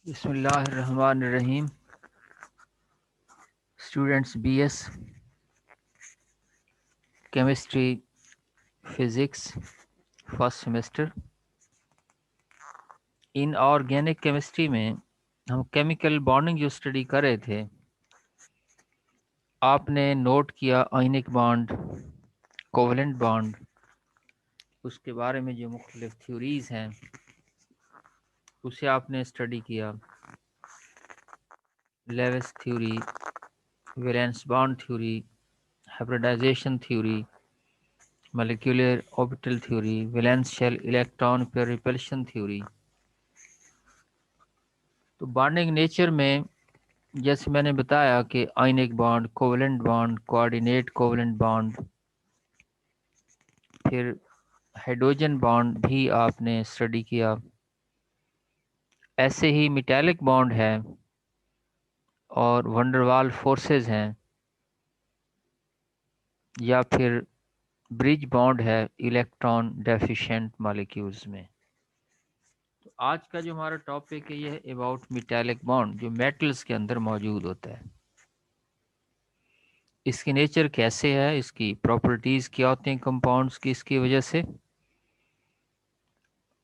بسم اللہ الرحمن الرحیم. Students B S chemistry physics first semester. Inorganic chemistry میں ہم کیمیکل بانڈنگ جو اسٹڈی کر رہے تھے، آپ نے نوٹ کیا آئنک بانڈ، کوولنٹ بانڈ، اس کے بارے میں جو مختلف تھیوریز ہیں اسے آپ نے اسٹڈی کیا. Lewis theory, valence bond theory, hybridisation theory, molecular orbital theory، valence shell electron pair repulsion theory. تو بانڈنگ نیچر میں جیسے میں نے بتایا کہ ionic bond, covalent bond, coordinate covalent bond, پھر ہائیڈروجن بانڈ بھی آپ نے اسٹڈی کیا. ایسے ہی میٹیلک بانڈ ہے اور ونڈروال فورسز ہیں، یا پھر برج بانڈ ہے الیکٹران ڈیفیشینٹ مالیکیولز میں. تو آج کا جو ہمارا ٹاپک ہے یہ ہے اباؤٹ میٹیلک بانڈ، جو میٹلز کے اندر موجود ہوتا ہے. اس کی نیچر کیسے ہے، اس کی پراپرٹیز کیا ہوتے ہیں کمپاؤنڈز کی اس کی وجہ سے،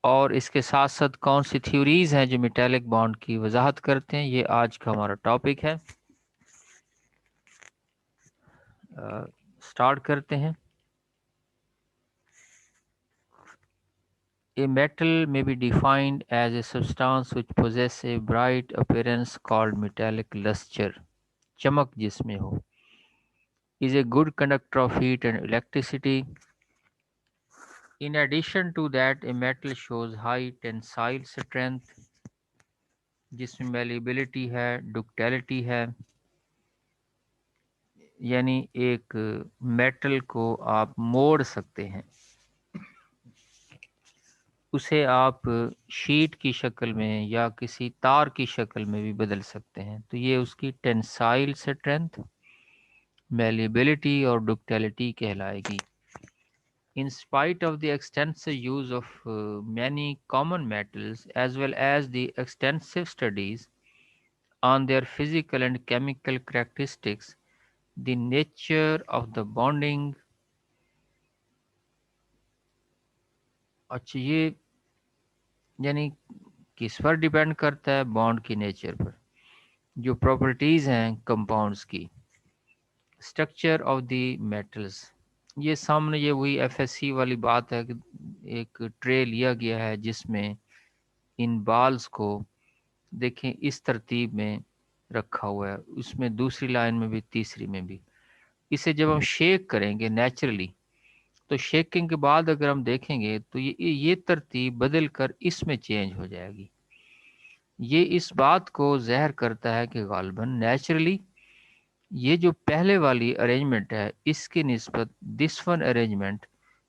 اور اس کے ساتھ ساتھ کون سی تھیوریز ہیں جو میٹیلک بانڈ کی وضاحت کرتے ہیں، یہ آج کا ہمارا ٹاپک ہے. سٹارٹ کرتے ہیں. A metal may be defined as a substance which possesses a bright appearance called metallic luster. چمک جس میں ہو. Is a good conductor of heat and electricity. In addition to that, a metal shows high tensile strength جس میں malleability ہے، ductility ہے. یعنی ایک metal کو آپ موڑ سکتے ہیں، اسے آپ شیٹ کی شکل میں یا کسی تار کی شکل میں بھی بدل سکتے ہیں. تو یہ اس کی ٹینسائل اسٹرینتھ، میلیبلٹی اور ڈکٹیلٹی کہلائے گی. In spite of the extensive use of many common metals as well as the extensive studies on their physical and chemical characteristics, the nature of the bonding. اچھا یہ یعنی کس پر ڈیپینڈ کرتا ہے؟ بانڈ کی نیچر پر. جو پراپرٹیز ہیں compounds کی، اسٹرکچر آف دی میٹلز. یہ سامنے یہ وہی ایف ایس سی والی بات ہے کہ ایک ٹرے لیا گیا ہے جس میں ان بالز کو دیکھیں اس ترتیب میں رکھا ہوا ہے، اس میں دوسری لائن میں بھی تیسری میں بھی. اسے جب ہم شیک کریں گے نیچرلی، تو شیکنگ کے بعد اگر ہم دیکھیں گے تو یہ ترتیب بدل کر اس میں چینج ہو جائے گی. یہ اس بات کو ظاہر کرتا ہے کہ غالباً نیچرلی یہ جو پہلے والی ارینجمنٹ ہے اس کی نسبت دس ون ارینجمنٹ،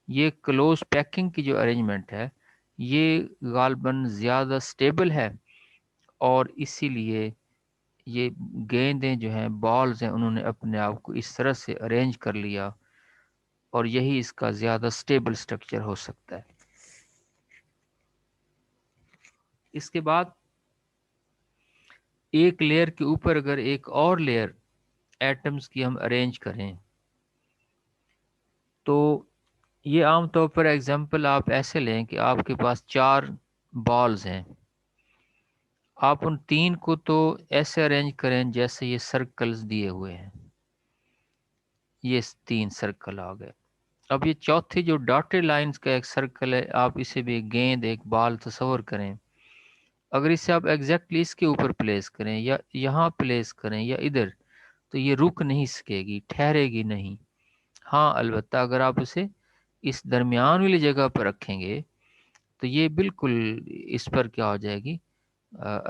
یہ کلوز پیکنگ کی جو ارینجمنٹ ہے یہ غالباً زیادہ سٹیبل ہے، اور اسی لیے یہ گیندیں جو ہیں، بالز ہیں، انہوں نے اپنے آپ کو اس طرح سے ارینج کر لیا، اور یہی اس کا زیادہ سٹیبل سٹرکچر ہو سکتا ہے. اس کے بعد ایک لیئر کے اوپر اگر ایک اور لیئر ایٹمز کی ہم ارینج کریں تو یہ عام طور پر ایگزامپل آپ ایسے لیں کہ آپ کے پاس 4 بالز ہیں، آپ ان 3 کو تو ایسے ارینج کریں جیسے یہ سرکلز دیے ہوئے ہیں، یہ 3 سرکل آ گئے. اب یہ چوتھی جو ڈاٹڈ لائنز کا ایک سرکل ہے، آپ اسے بھی گیند ایک بال تصور کریں. اگر اسے آپ ایگزیکٹلی اس کے اوپر پلیس کریں یا یہاں پلیس کریں یا ادھر، تو یہ رک نہیں سکے گی، ٹھہرے گی نہیں. ہاں البتہ اگر آپ اسے اس درمیان والی جگہ پر رکھیں گے تو یہ بالکل اس پر کیا ہو جائے گی،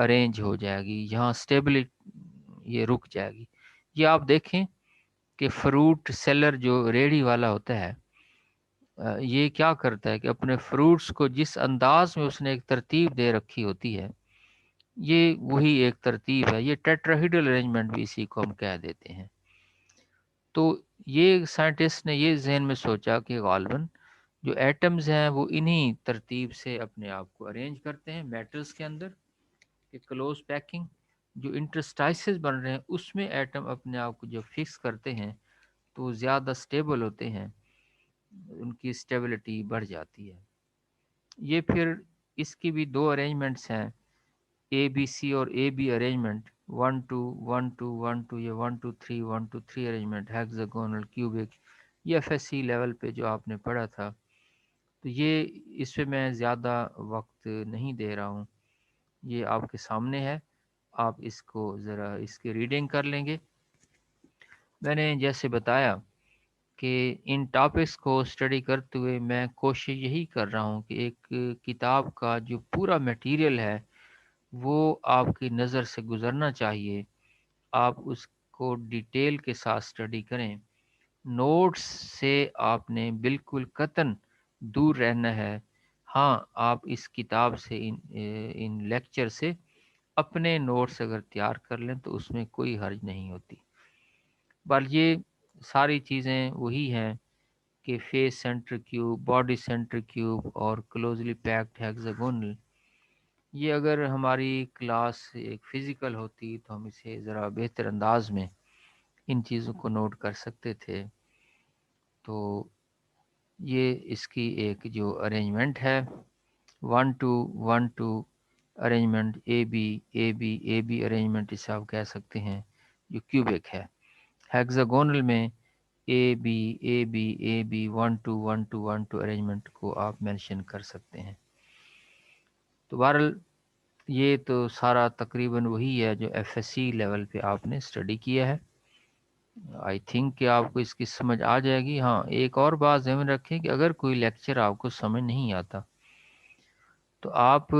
ارینج ہو جائے گی، یہاں سٹیبلی یہ رک جائے گی. یہ آپ دیکھیں کہ فروٹ سیلر جو ریڑھی والا ہوتا ہے، یہ کیا کرتا ہے کہ اپنے فروٹس کو جس انداز میں اس نے ایک ترتیب دے رکھی ہوتی ہے، یہ وہی ایک ترتیب ہے. یہ ٹیٹراہیڈرل ارینجمنٹ بھی اسی کو ہم کہہ دیتے ہیں. تو یہ سائنٹسٹ نے یہ ذہن میں سوچا کہ غالباً جو ایٹمز ہیں وہ انہی ترتیب سے اپنے آپ کو ارینج کرتے ہیں میٹلز کے اندر. کہ کلوز پیکنگ جو انٹرسٹائسز بن رہے ہیں اس میں ایٹم اپنے آپ کو جو فکس کرتے ہیں تو زیادہ سٹیبل ہوتے ہیں، ان کی اسٹیبلٹی بڑھ جاتی ہے۔ یہ پھر اس کی بھی دو ارینجمنٹس ہیں، اے بی سی اور اے بی ارینجمنٹ، 1 2 1 2 1 2، یہ 1 2 3 1 2 3 ارینجمنٹ، ہیگزاگونل، کیوبک، یہ ایف ایس سی لیول پہ جو آپ نے پڑھا تھا۔ تو یہ اس پہ میں زیادہ وقت نہیں دے رہا ہوں، یہ آپ کے سامنے ہے، آپ اس کو ذرا اس کی ریڈنگ کر لیں گے۔ میں نے جیسے بتایا کہ ان ٹاپکس کو اسٹڈی کرتے ہوئے میں کوشش یہی کر رہا ہوں کہ ایک کتاب کا جو پورا میٹیریل ہے وہ آپ کی نظر سے گزرنا چاہیے، آپ اس کو ڈیٹیل کے ساتھ اسٹڈی کریں، نوٹس سے آپ نے بالکل قطعاً دور رہنا ہے۔ ہاں، آپ اس کتاب سے ان لیکچر سے اپنے نوٹس اگر تیار کر لیں تو اس میں کوئی حرج نہیں ہوتی، بل یہ ساری چیزیں وہی ہیں کہ face centre cube, body centre cube اور کلوزلی پیکڈ ہیگزاگونل، یہ اگر ہماری کلاس ایک فزیکل ہوتی تو ہم اسے ذرا بہتر انداز میں ان چیزوں کو نوٹ کر سکتے تھے۔ تو یہ اس کی ایک جو ارینجمنٹ ہے، 1 2 1 2 ارینجمنٹ، اے بی ارینجمنٹ اسے آپ کہہ سکتے ہیں جو کیوبک ہے۔ ہیگزاگونل میں اے بی 1 2 1 2 1 2 ارینجمنٹ کو آپ مینشن کر سکتے ہیں۔ تو بہرحال یہ تو سارا تقریباً وہی ہے جو ایف ایس سی لیول پہ آپ نے اسٹڈی کیا ہے۔ آئی تھنک کہ آپ کو اس کی سمجھ آ جائے گی۔ ہاں، ایک اور بات ذہن میں رکھیں کہ اگر کوئی لیکچر آپ کو سمجھ نہیں آتا تو آپ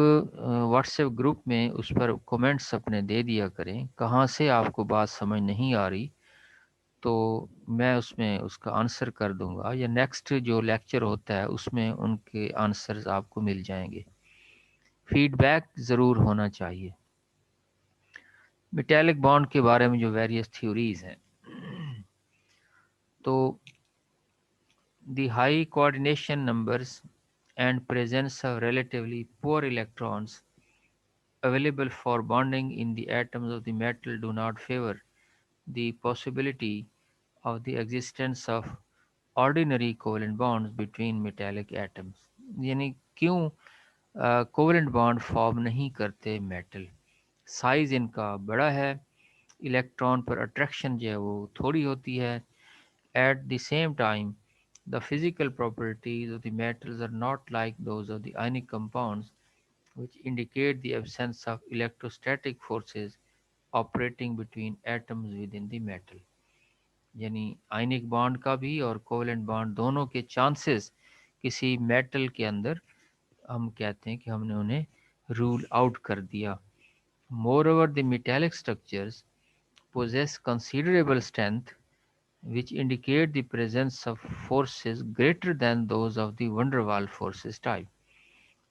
واٹس ایپ گروپ میں اس پر کومنٹس اپنے دے دیا کریں، کہاں سے آپ کو بات سمجھ نہیں آ رہی، تو میں اس میں اس کا آنسر کر دوں گا، یا نیکسٹ جو لیکچر ہوتا ہے اس میں ان کے آنسرز آپ کو مل جائیں گے۔ فیڈ بیک ضرور ہونا چاہیے۔ میٹیلک بانڈ کے بارے میں جو ویریس تھیوریز ہیں، تو the high coordination numbers and presence of relatively poor electrons available for bonding in the atoms of the metal do not favor the possibility of the existence of ordinary covalent bonds between metallic atoms۔ یعنی کیوں کوولنٹ bond form نہیں کرتے metal? Size ان کا بڑا ہے، electron پر attraction جو ہے وہ تھوڑی ہوتی ہے۔ At the same time the physical properties of the metals are not like those of the ionic compounds, which indicate the absence of electrostatic forces operating between atoms within the metal۔ یعنی ionic bond کا بھی اور کوولنٹ bond دونوں کے chances کسی metal کے اندر ہم کہتے ہیں کہ ہم نے انہیں رول آؤٹ کر دیا۔ Moreover, the metallic structures possess considerable strength which indicate the presence of forces greater than those of the van der Waals forces type۔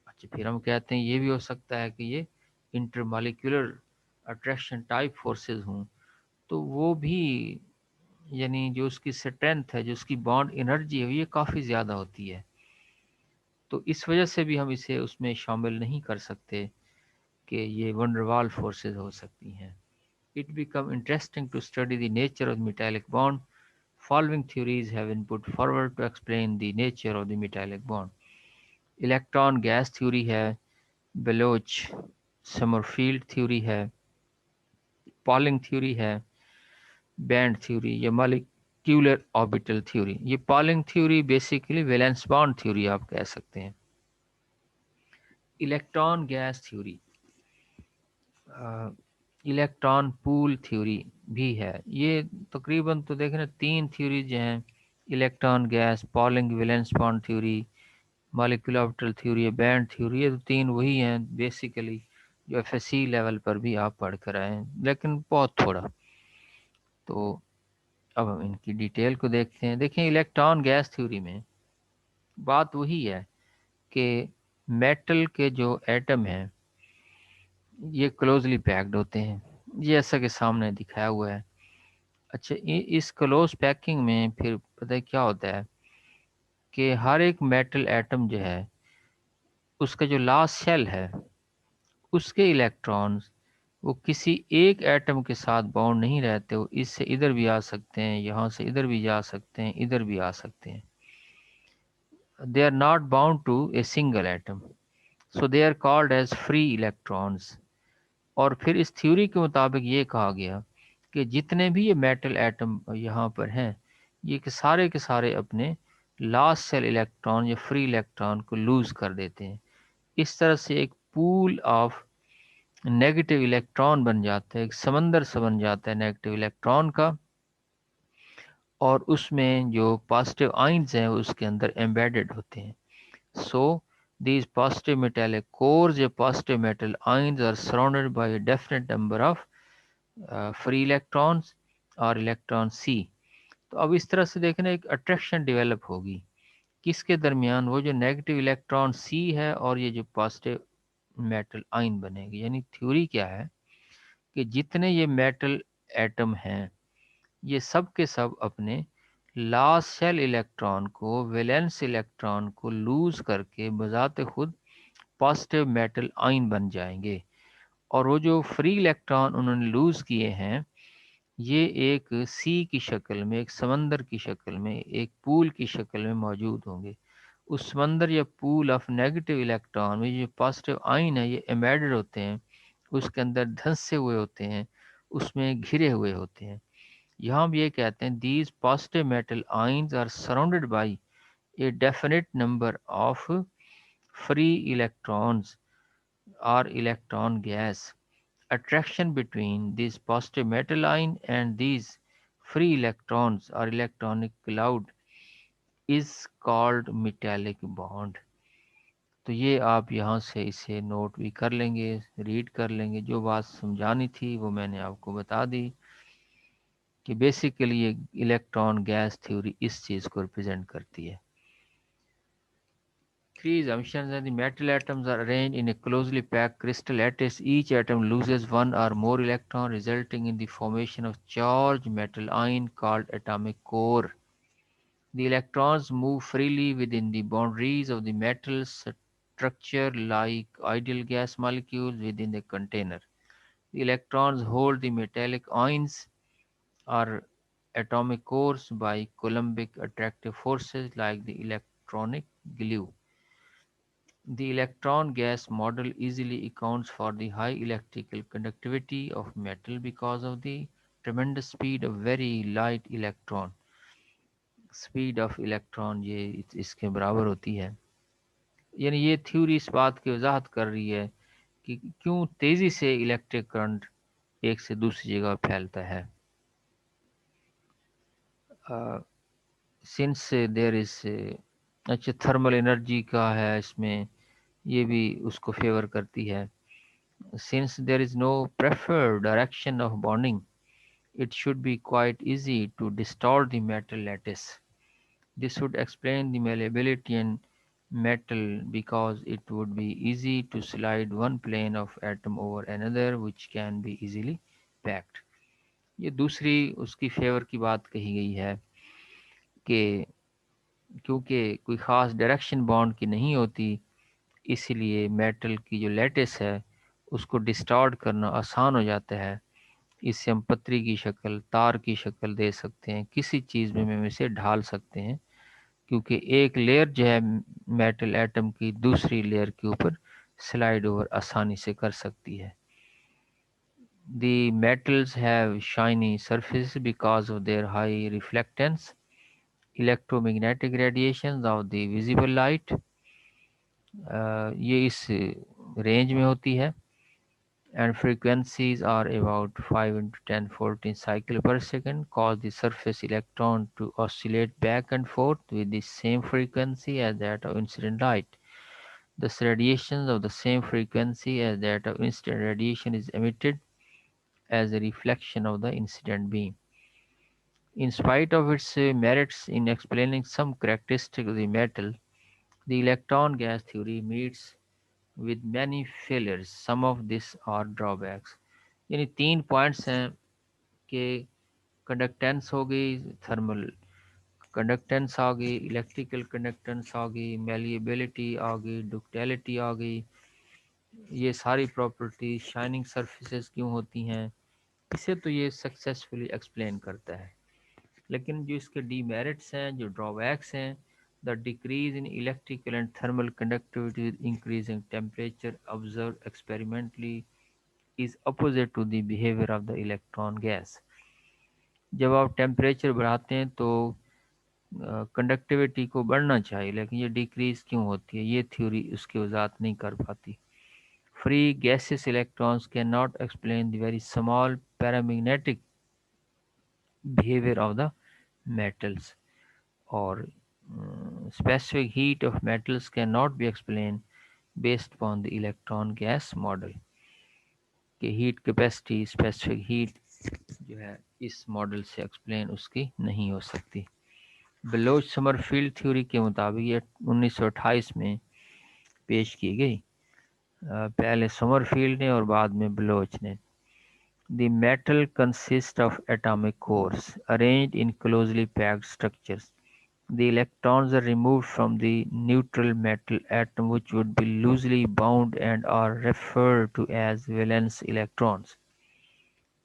اچھا، پھر ہم کہتے ہیں یہ بھی ہو سکتا ہے کہ یہ انٹرمالیکولر اٹریکشن ٹائپ فورسز ہوں، تو وہ بھی یعنی جو اس کی سٹرینتھ ہے، جو اس کی بانڈ انرجی ہے، یہ کافی زیادہ ہوتی ہے، تو اس وجہ سے بھی ہم اسے اس میں شامل نہیں کر سکتے کہ یہ ون ڈر وال فورسز ہو سکتی ہیں۔ It become interesting to study the nature of the metallic bond. Following theories have been put forward to explain the nature of the metallic bond. Electron gas theory ہے، Bloch Sommerfeld theory ہے، Pauling theory ہے، band theory یا molecular orbital theory. یہ Pauling theory basically valence bond theory آپ کہہ سکتے ہیں۔ Electron gas theory, electron pool theory بھی ہے۔ یہ تقریباً تو دیکھیں نا 3 تھیوری جو ہیں، electron gas, Pauling valence bond theory, molecular orbital theory, band theory, یہ تو 3 وہی ہیں بیسیکلی جو ایف ایس سی لیول پر بھی آپ پڑھ کر آئے ہیں، لیکن بہت تھوڑا۔ تو اب ہم ان کی ڈیٹیل کو دیکھتے ہیں۔ دیکھیں، الیکٹران گیس تھیوری میں بات وہی ہے کہ میٹل کے جو ایٹم ہیں یہ کلوزلی پیکڈ ہوتے ہیں، جیسا کہ سامنے دکھایا ہوا ہے۔ اچھا، اس کلوز پیکنگ میں پھر پتہ ہے کیا ہوتا ہے کہ ہر ایک میٹل ایٹم جو ہے اس کا جو لاسٹ شیل ہے اس کے الیکٹرانز وہ کسی ایک ایٹم کے ساتھ باؤنڈ نہیں رہتے، وہ اس سے ادھر بھی آ سکتے ہیں، یہاں سے ادھر بھی جا سکتے ہیں، ادھر بھی آ سکتے ہیں. They are not bound to a single atom. So they are called as free electrons. اور پھر اس تھیوری کے مطابق یہ کہا گیا کہ جتنے بھی یہ میٹل ایٹم یہاں پر ہیں، یہ کہ سارے اپنے لاسٹ سیل الیکٹران یا فری الیکٹران کو لوز کر دیتے ہیں. اس طرح سے ایک پول آف نیگیٹو الیکٹران بن جاتا ہے، ایک سمندر سے بن جاتا ہے نیگیٹو الیکٹران کا، اور اس میں جو پازیٹیو آئنز ہیں وہ اس کے اندر ایمبیڈڈ ہوتے ہیں. سو these positive metallic cores یا positive metal ions are surrounded by a definite number of free electrons اور electron C. تو اب اس طرح سے دیکھنا ایک اٹریکشن ڈیولپ ہوگی کس کے درمیان، وہ جو نیگیٹو الیکٹران C ہے اور یہ جو پازیٹیو میٹل آئن بنے گی. یعنی تھیوری کیا ہے کہ جتنے یہ میٹل ایٹم ہیں یہ سب کے سب اپنے لاسٹ سیل الیکٹران کو ویلنس الیکٹران کو لوز کر کے بذات خود پازیٹیو میٹل آئن بن جائیں گے، اور وہ جو فری الیکٹران انہوں نے لوز کیے ہیں یہ ایک سی کی شکل میں، ایک سمندر کی شکل میں، ایک پول کی شکل میں موجود ہوں گے. اس سمندر یا پول آف نیگیٹو الیکٹران میں جو پازیٹیو آئن ہے یہ ایمیڈڈ ہوتے ہیں، اس کے اندر دھنسے ہوئے ہوتے ہیں، اس میں گھرے ہوئے ہوتے ہیں. یہاں بھی یہ کہتے ہیں these positive metal ions are surrounded by a definite number of free electrons or electron gas. Attraction between these positive metal ion and these free electrons or electronic cloud is called metallic bond. تو یہ آپ یہاں سے اسے note بھی کر لیں گے، ریڈ کر لیں گے. جو بات سمجھانی تھی وہ میں نے آپ کو بتا دی کہ بیسیکلی یہ الیکٹران گیس تھیوری اس چیز کو ریپرزینٹ کرتی ہے. Three assumptions are the metal atoms are arranged in a closely packed crystal lattice. Each atom loses one or more electron, resulting in the formation of charged metal ion called atomic core. The electrons move freely within the boundaries of the metal structure like ideal gas molecules within a container. The electrons hold the metallic ions or atomic cores by Coulombic attractive forces like the electronic glue. The electron gas model easily accounts for the high electrical conductivity of metal because of the tremendous speed of very light electron. Speed of electron یہ اس کے برابر ہوتی ہے. یعنی یہ theory اس بات کی وضاحت کر رہی ہے کہ کیوں تیزی سے الیکٹرک کرنٹ ایک سے دوسری جگہ پھیلتا ہے. سنس دیر از اچھا تھرمل انرجی کا ہے اس میں، یہ بھی اس کو فیور کرتی ہے. Since there is no preferred direction of bonding, it should be quite easy to distort the metal lattice. This would explain the malleability in metal because it would be easy to slide one plane of atom over another which can be easily packed. یہ دوسری اس کی fever کی بات کہی گئی ہے کہ کیونکہ کوئی خاص ڈائریکشن بانڈ کی نہیں ہوتی، اسی لیے میٹل کی جو لیٹس ہے اس کو ڈسٹارٹ کرنا آسان ہو جاتا ہے. اس سے ہم پتری کی شکل، تار کی شکل دے سکتے ہیں، کسی چیز میں ہم اسے ڈھال سکتے ہیں، کیونکہ ایک لیئر جو ہے میٹل ایٹم کی دوسری لیئر کے اوپر سلائڈ اوور آسانی سے کر سکتی ہے. The metals have shiny surfaces because of their high reflectance. Electromagnetic radiations of the visible light یہ اس رینج میں ہوتی ہے. And frequencies are about 5 into 10 14 cycle per second, cause the surface electron to oscillate back and forth with the same frequency as that of incident light. Thus radiations of the same frequency as that of incident radiation is emitted as a reflection of the incident beam. In spite of its merits in explaining some characteristics of the metal, the electron gas theory meets with many failures. Some of these are drawbacks. یعنی 3 points ہیں کہ conductance ہو گئی، thermal conductance آ گئی، electrical conductance آ گئی، میلیبلٹی آ گئی، ڈکٹیلٹی آ گئی، یہ ساری پراپرٹیز شائننگ سرفیسز کیوں ہوتی ہیں، اسے تو یہ سکسیسفلی ایکسپلین کرتا ہے. لیکن جو اس کے ڈی میرٹس ہیں، جو ڈرا بیکس ہیں، the decrease in electrical and thermal conductivity with increasing temperature observed experimentally is opposite to the behavior of the electron gas. جب آپ ٹیمپریچر بڑھاتے ہیں تو کنڈکٹیوٹی کو بڑھنا چاہیے، لیکن یہ ڈیکریز کیوں ہوتی ہے، یہ تھیوری اس کی وضاحت نہیں کر پاتی. Free gaseous electrons cannot explain the very small paramagnetic behavior of the metals, or specific heat of metals cannot be explained based upon the electron gas model. کہ ہیٹ کیپیسٹی اسپیسیفک ہیٹ جو ہے اس model سے explain اس کی نہیں ہو سکتی. بلوچ سمر field theory کے مطابق یہ 1928 میں پیش کی گئی، پہلے سمر فیلڈ نے اور بعد میں بلوچ نے. The metal consists of atomic cores arranged in closely packed structures. The electrons are removed from the neutral metal atom which would be loosely bound and are referred to as valence electrons.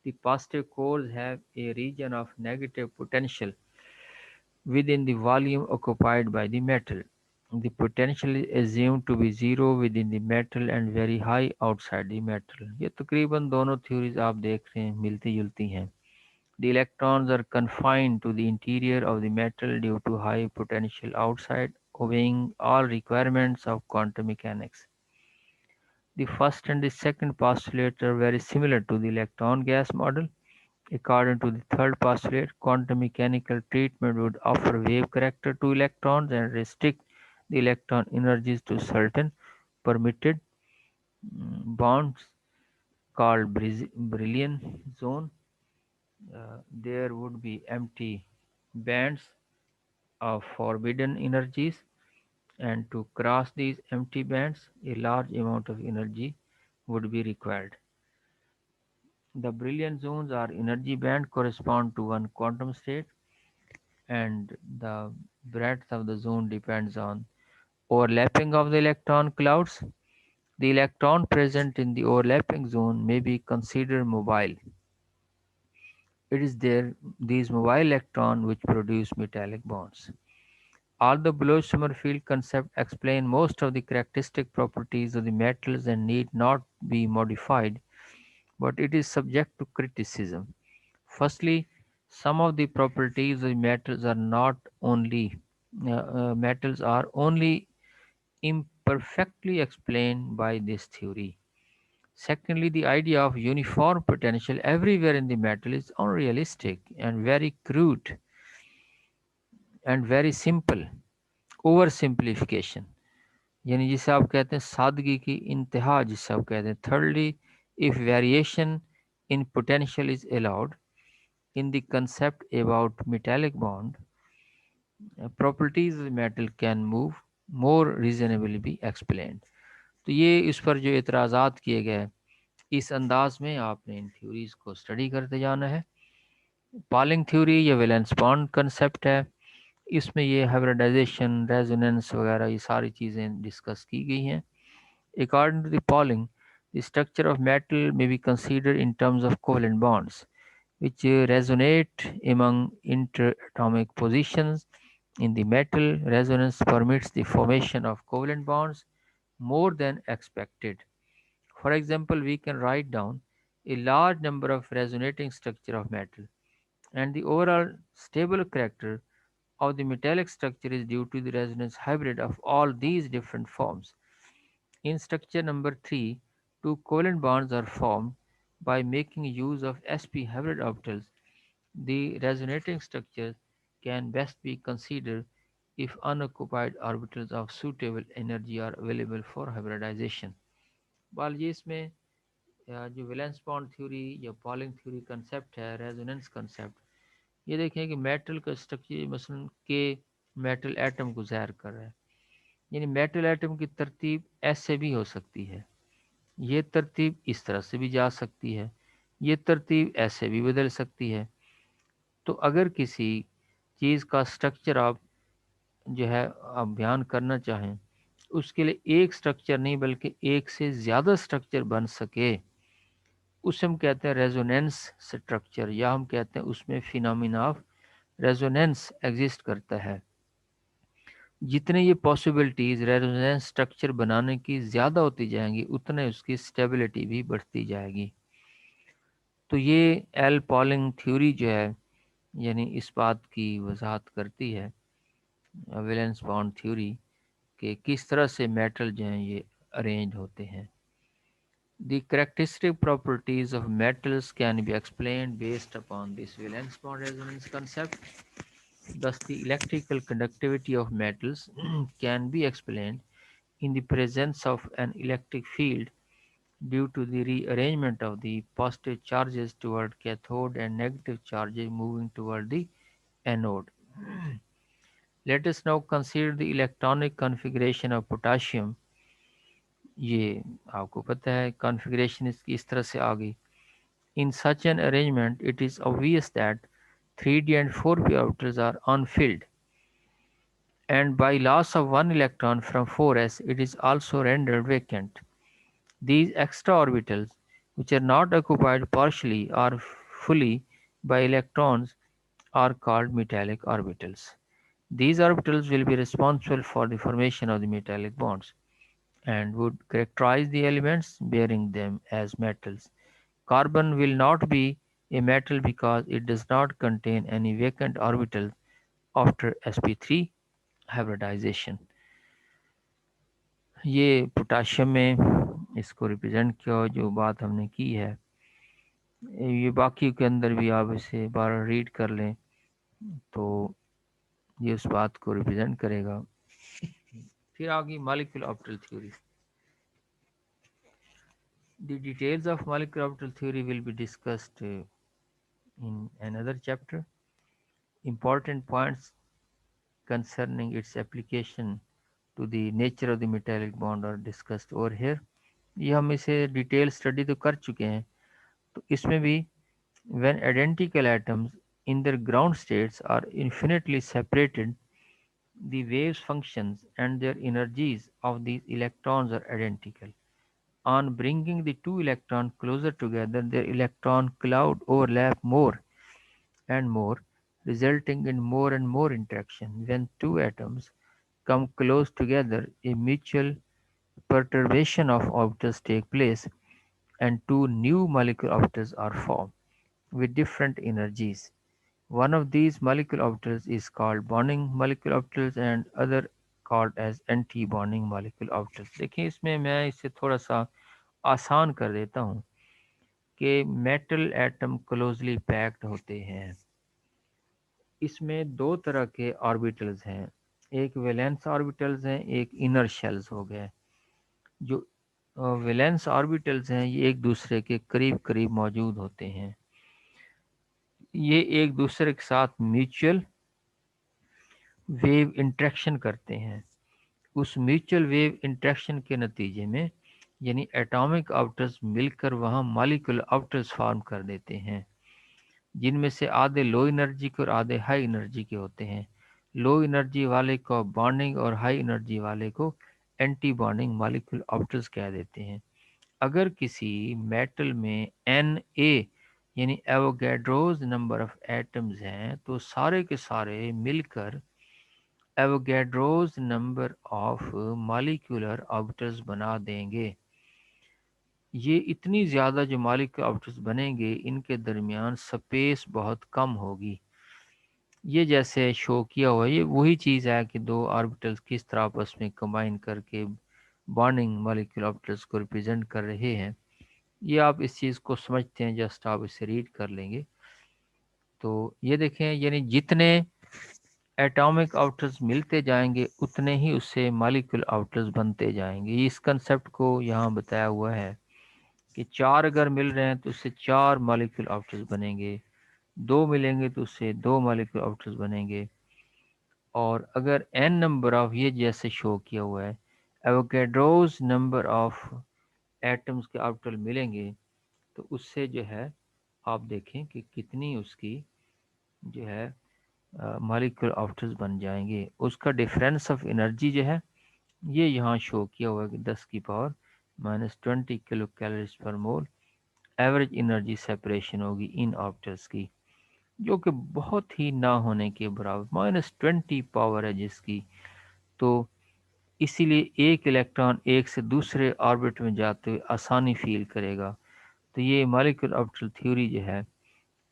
The positive cores have a region of negative potential within the volume occupied by the metal. The potential is assumed to be zero within the metal and very high outside the metal. یہ تقریباً دونوں theories آپ دیکھ رہے ہیں ملتی جلتی ہیں. The electrons are confined to the interior of the metal due to high potential outside, obeying all requirements of quantum mechanics. The first and the second postulate are very similar to the electron gas model. According to the third postulate, quantum mechanical treatment would offer wave character to electrons and restrict the electron energies to certain permitted bonds called Brillouin zone. There would be empty bands of forbidden energies, and to cross these empty bands, a large amount of energy would be required. The Brillouin zones or energy band correspond to one quantum state, and the breadth of the zone depends on overlapping of the electron clouds. The electron present in the overlapping zone may be considered mobile. It is these mobile electrons which produce metallic bonds. Although Bloch-Sommerfeld concept explain most of the characteristic properties of the metals and need not be modified, but it is subject to criticism. Firstly, some of the properties of metals are only imperfectly explained by this theory. Secondly, the idea of uniform potential everywhere in the metal is unrealistic and very crude and very simple oversimplification. یعنی جسے آپ کہتے ہیں سادگی کی انتہا جسے آپ کہتے ہیں. Thirdly, if variation in potential is allowed in the concept about metallic bond, properties of metal can move more reasonably be explained. تو یہ اس پر جو اعتراضات کیے گئے اس انداز میں آپ نے ان تھیوریز کو اسٹڈی کرتے جانا ہے. پالنگ تھیوری یا ویلنس بانڈ کنسیپٹ ہے، اس میں یہ ہائبریڈائزیشن ریزوننس وغیرہ یہ ساری چیزیں ڈسکس کی گئی ہیں. According to the Pauling, the structure of metal may be considered in terms of covalent bonds, which resonate among interatomic positions in the metal. Resonance permits the formation of covalent bonds more than expected. For example, we can write down a large number of resonating structure of metal, and the overall stable character of the metallic structure is due to the resonance hybrid of all these different forms. In structure number 3, two covalent bonds are formed by making use of sp hybrid orbitals. The resonating structure can best be considered if unoccupied orbitals of suitable energy are available for hybridization. بال یہ اس میں جو wellness bond theory یا polling theory concept ہے، resonance concept, یہ دیکھیں کہ metal کا structure مثلا کہ میٹل ایٹم کو ظاہر کر رہا ہے. یعنی میٹل ایٹم کی ترتیب ایسے بھی ہو سکتی ہے، یہ ترتیب اس طرح سے بھی جا سکتی ہے، یہ ترتیب ایسے بھی بدل سکتی ہے. تو اگر کسی چیز کا اسٹرکچر آپ جو ہے آپ بیان کرنا چاہیں، اس کے لیے ایک سٹرکچر نہیں بلکہ ایک سے زیادہ سٹرکچر بن سکے، اسے ہم کہتے ہیں ریزوننس سٹرکچر، یا ہم کہتے ہیں اس میں فینومینا آف ریزوننس ایگزسٹ کرتا ہے۔ جتنے یہ پاسبلٹیز ریزوننس سٹرکچر بنانے کی زیادہ ہوتی جائیں گی اتنے اس کی اسٹیبلٹی بھی بڑھتی جائے گی۔ تو یہ ایل پالنگ تھیوری جو ہے یعنی اس بات کی وضاحت کرتی ہے، ویلنس باؤنڈ تھیوری، کہ کس طرح سے میٹل جو ہیں یہ ارینج ہوتے ہیں۔ The characteristic properties of metals can be explained based upon this valence bond resonance concept. Thus, the electrical conductivity of metals can be explained in the presence of an electric field due to the rearrangement of the positive charges toward cathode and negative charges moving toward the anode. Let us now consider the electronic configuration of potassium. یہ آپ کو پتہ ہے configuration اس کی اس طرح سے آ گئی۔ In such an arrangement, it is obvious that 3d and 4p orbitals are unfilled, and by loss of one electron from 4s, it is also rendered vacant. These extra orbitals, which are not occupied partially or fully by electrons, are called metallic orbitals. These orbitals will be responsible for the formation of the metallic bonds and would characterize the elements bearing them as metals. Carbon will not be a metal because it does not contain any vacant orbitals after sp3 hybridization. یہ potassium میں اس کو represent کیا جو بات ہم نے کی ہے، یہ باقی کے اندر بھی آپ اسے بار ریڈ کر لیں تو یہ اس بات کو ریپرزینٹ کرے گا۔ پھر آگئی molecule orbital theory. The details of molecular orbital theory will be discussed in another chapter. Important points concerning its application to the nature of the metallic bond are discussed over here. یہ ہم اسے detail study تو کر چکے ہیں، تو اس میں بھی when identical atoms in their ground states are infinitely separated, the waves functions and their energies of these electrons are identical. On bringing the two electrons closer together, their electron cloud overlap more and more, resulting in more and more interaction. When two atoms come close together, a mutual perturbation of orbitals take place, and two new molecular orbitals are formed with different energies. One of these molecular orbitals is called bonding molecular orbitals and other called as anti-bonding molecular orbitals. دیکھیں اس میں اسے تھوڑا سا آسان کر دیتا ہوں کہ میٹل ایٹم کلوزلی پیکڈ ہوتے ہیں۔ اس میں دو طرح کے آربیٹلز ہیں، ایک ویلنس آربیٹلز ہیں، ایک انر شیلز ہو گئے۔ جو ویلنس آربیٹلز ہیں یہ ایک دوسرے کے قریب قریب موجود ہوتے ہیں، یہ ایک دوسرے کے ساتھ میوچل ویو انٹریکشن کرتے ہیں۔ اس میوچل ویو انٹریکشن کے نتیجے میں یعنی ایٹامک آربیٹلز مل کر وہاں مالیکولر آربیٹلز فارم کر دیتے ہیں، جن میں سے آدھے لو انرجی کے اور آدھے ہائی انرجی کے ہوتے ہیں۔ لو انرجی والے کو بانڈنگ اور ہائی انرجی والے کو اینٹی بانڈنگ مالیکولر آربیٹلز کہہ دیتے ہیں۔ اگر کسی میٹل میں Na یعنی ایووگیڈروز نمبر آف ایٹمز ہیں تو سارے کے سارے مل کر ایووگیڈروز نمبر آف مالیکولر آربیٹلز بنا دیں گے۔ یہ اتنی زیادہ جو مالیکولر آربیٹلز بنیں گے ان کے درمیان سپیس بہت کم ہوگی۔ یہ جیسے شو کیا ہوا یہ وہی چیز ہے کہ دو آربیٹلز کس طرح آپس میں کمبائن کر کے بانڈنگ مالیکولر آربیٹلز کو ریپرزینٹ کر رہے ہیں۔ یہ آپ اس چیز کو سمجھتے ہیں، جسٹ آپ اسے ریڈ کر لیں گے تو یہ دیکھیں یعنی جتنے ایٹامک آربیٹلز ملتے جائیں گے اتنے ہی اس سے مالیکولر آربیٹلز بنتے جائیں گے۔ اس کنسیپٹ کو یہاں بتایا ہوا ہے کہ 4 اگر مل رہے ہیں تو اس سے 4 مالیکولر آربیٹلز بنیں گے، 2 ملیں گے تو اس سے 2 مالیکولر آربیٹلز بنیں گے، اور اگر n نمبر آف یہ جیسے شو کیا ہوا ہے ایووگیڈروز نمبر آف ایٹمز کے آربیٹل ملیں گے تو اس سے جو ہے آپ دیکھیں کہ کتنی اس کی جو ہے مالیکولر آربیٹلز بن جائیں گے۔ اس کا ڈفرینس آف انرجی جو ہے یہ یہاں شو کیا ہوا ہے کہ 10⁻⁻20 کلو کیلوریز پر مول ایوریج انرجی سیپریشن ہوگی ان آربٹلس کی، جو کہ بہت ہی نہ ہونے کے برابر -20 پاور ہے جس کی. تو اسی لیے ایک الیکٹران ایک سے دوسرے آربٹ میں جاتے ہوئے آسانی فیل کرے گا. تو یہ مالیکول آربٹل تھیوری جو ہے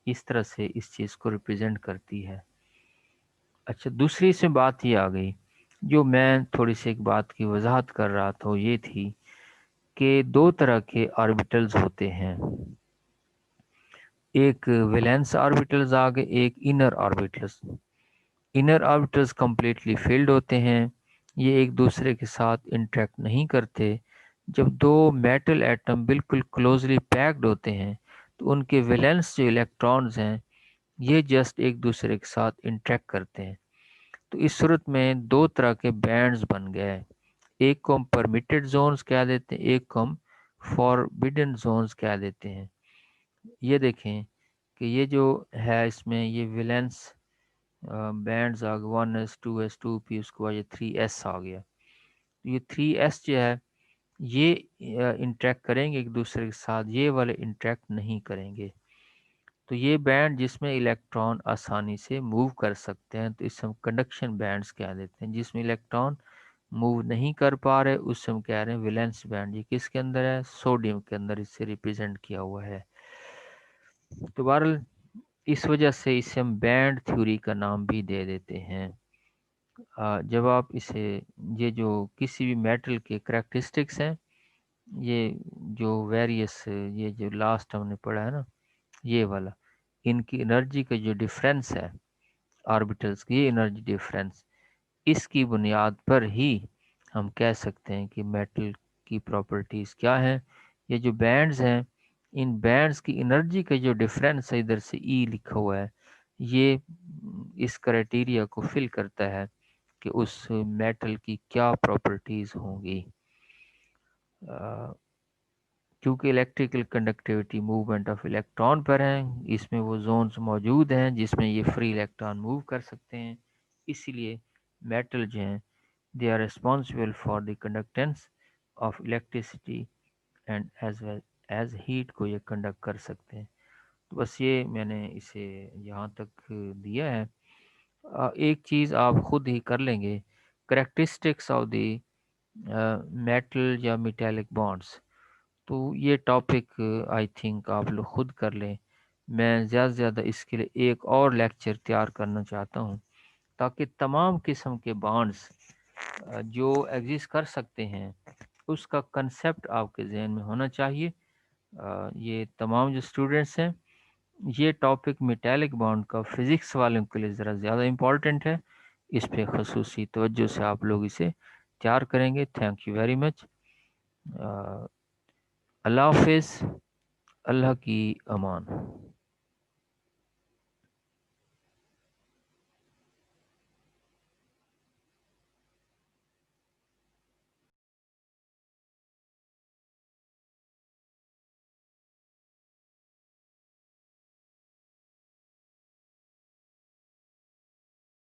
اس طرح سے اس چیز کو ریپرزینٹ کرتی ہے. اچھا، دوسری سے بات یہ آ گئی جو میں تھوڑی سی ایک بات کی وضاحت کر رہا تھا، وہ یہ تھی کہ دو طرح کے آربٹلز ہوتے ہیں، ایک ویلنس آربٹلز آگے، ایک انر آربٹلز. انر آربٹلز کمپلیٹلی فیلڈ ہوتے ہیں، یہ ایک دوسرے کے ساتھ انٹریکٹ نہیں کرتے. جب دو میٹل ایٹم بالکل کلوزلی پیکڈ ہوتے ہیں تو ان کے ویلنس جو الیکٹرانز ہیں یہ جسٹ ایک دوسرے کے ساتھ انٹریکٹ کرتے ہیں. تو اس صورت میں دو طرح کے بینڈز بن گئے، ایک کو ہم پرمیٹڈ زونز کہہ دیتے ہیں، ایک کو ہم فوربیڈن زونز کہہ دیتے ہیں. یہ دیکھیں کہ یہ جو ہے اس میں یہ ویلنس بینڈز آ گئے 1s 2s 2p، اس کو یہ 3s آ گیا. یہ 3s جو ہے یہ انٹریکٹ کریں گے ایک دوسرے کے ساتھ، یہ والے انٹریکٹ نہیں کریں گے. تو یہ بینڈ جس میں الیکٹران آسانی سے موو کر سکتے ہیں تو اس سے ہم کنڈکشن بینڈز کہہ دیتے ہیں. جس میں الیکٹران موو نہیں کر پا رہے اس سے ہم کہہ رہے ہیں ویلنس بینڈ. یہ کس کے اندر ہے؟ سوڈیم کے اندر اس سے ریپرزینٹ کیا ہوا ہے. تو بہرحال اس وجہ سے اسے ہم بینڈ تھیوری کا نام بھی دے دیتے ہیں. جب آپ اسے یہ جو کسی بھی میٹل کے کریکٹرسٹکس ہیں، یہ جو ویریس یہ جو لاسٹ ہم نے پڑھا ہے نا یہ والا، ان کی انرجی کا جو ڈفرینس ہے آربٹلس کی، یہ انرجی ڈفرینس، اس کی بنیاد پر ہی ہم کہہ سکتے ہیں کہ میٹل کی پراپرٹیز کیا ہیں. یہ جو بینڈز ہیں ان بینڈز کی انرجی کا جو ڈفرینس ہے ادھر سے ای لکھا ہوا ہے، یہ اس کرائٹیریا کو فل کرتا ہے کہ اس میٹل کی کیا پراپرٹیز ہوں گی. کیونکہ electrical conductivity movement of electron پر ہیں، اس میں وہ زونز موجود ہیں جس میں یہ فری الیکٹران موو کر سکتے ہیں. اسی لیے میٹل جو ہیں they are responsible for the conductance of electricity and as well as heat کو یہ کنڈکٹ کر سکتے ہیں. تو بس یہ میں نے اسے یہاں تک دیا ہے. ایک چیز آپ خود ہی کر لیں گے، کریکٹرسٹکس آف دی میٹل یا میٹیلک بانڈس. تو یہ ٹاپک آئی تھنک آپ لوگ خود کر لیں. میں زیادہ سے زیادہ اس کے لیے ایک اور لیکچر تیار کرنا چاہتا ہوں تاکہ تمام قسم کے بانڈس جو ایگزسٹ کر سکتے ہیں اس کا کنسیپٹ آپ کے ذہن میں ہونا چاہیے. یہ تمام جو اسٹوڈنٹس ہیں، یہ ٹاپک میٹیلک بانڈ کا فزکس والوں کے لیے ذرا زیادہ امپورٹنٹ ہے، اس پہ خصوصی توجہ سے آپ لوگ اسے تیار کریں گے. Thank you very much. اللہ حافظ. اللہ کی امان.